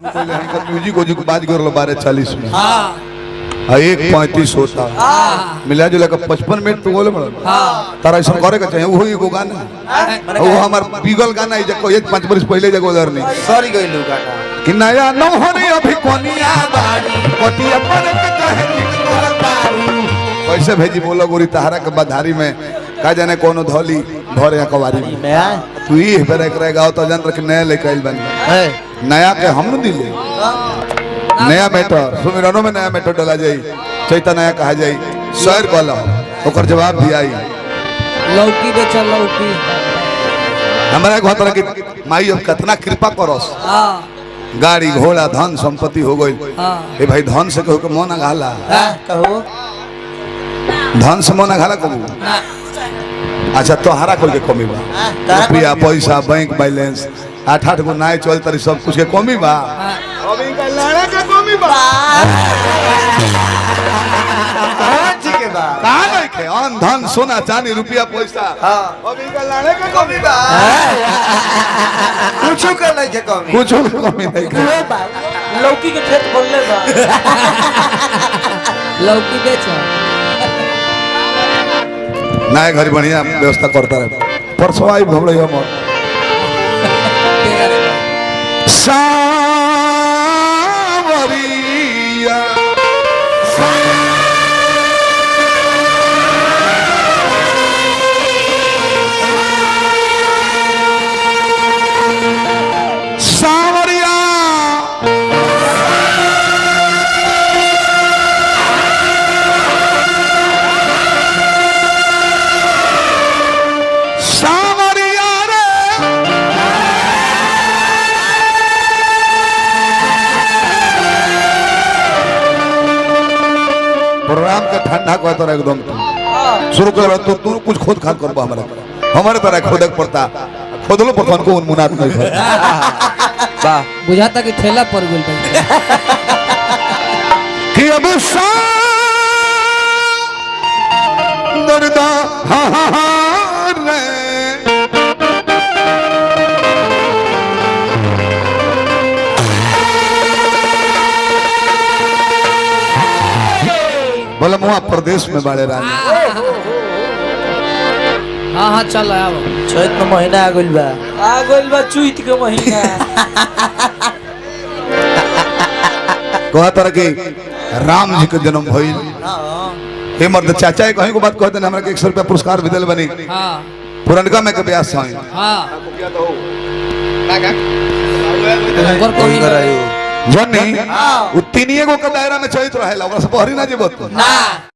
पहले हमका म्यूजिक ओजिक बाज कर लो 12:40 में। हाँ 1:35 होता मिला जुला का 55 मिनट तो बोले बड़ा तारा ऐसा करे के चाहिए वही एगो गाना वो हमार बीगल गाना है जको 1-5 वर्ष पहले जगो उधर नहीं सॉरी गइलू गाना कि नया न होने अभी कोनिया बाड़ी कोटिया पर के कहे तोर तारू कैसे भेजी बोलो गोरी तहारा के बधारी में का जाने कोनो धोली भर या कवारी में तू ही बेरे करे गाओ तो जान रख नया लेके आइल बन नया के हम न दिले नया मैटर सुमिरनो में नया मैटर डाला जाई चैता नया कहा जाई शेर बोला ओकर जवाब भी आई लौकी बेचा लौकी हमरा घर तरह की माई अब कितना कृपा करस गाड़ी घोड़ा धन संपत्ति हो गई ए भाई धन से कहो के मन घाला कहो धन से मन घाला कहू अच्छा तोहरा कोई के कमी बा रुपया पैसा बैंक बैलेंस 8-8 गो नाय चल तरी सब कुछ के कमी बा अभी का लड़ा के कमी बा ठीक है बा का नहीं के अन धन सोना चांदी रुपया पैसा अभी का लड़ा के कमी बा कुछ कर नहीं के कमी कुछ कमी नहीं के लौकी के खेत बोलले बा लौकी बेचा नाय घर बढ़िया व्यवस्था करता रहे परसों आई भबड़े हम सावरिया सावरिया सावरिया रे प्रोग्राम का ठंडा को तरह एकदम शुरू कर तो तू कुछ खुद खाद कर हमारे तरह खोदक पड़ता खोदलो पर को मुनात नहीं है वाह बुझाता कि ठेला पर गेल बा कि अब दर्दा हा हा हा रे बोला मुआ प्रदेश में बाड़े रानी हाँ हाँ चल आओ चैत में महीना आ गइल बा चुइत के महीना कहा तरह के राम जी के जन्म भइल हे मर्द चाचा कहीं को बात कहते हैं हमरा के 100 रुपया पुरस्कार भी दिल बनी हाँ पुरनका में के ब्यास साई हाँ जन्नी उ तीनिए गो के दायरा में चलित रहेला ओकरा से बहरी ना जेबत ना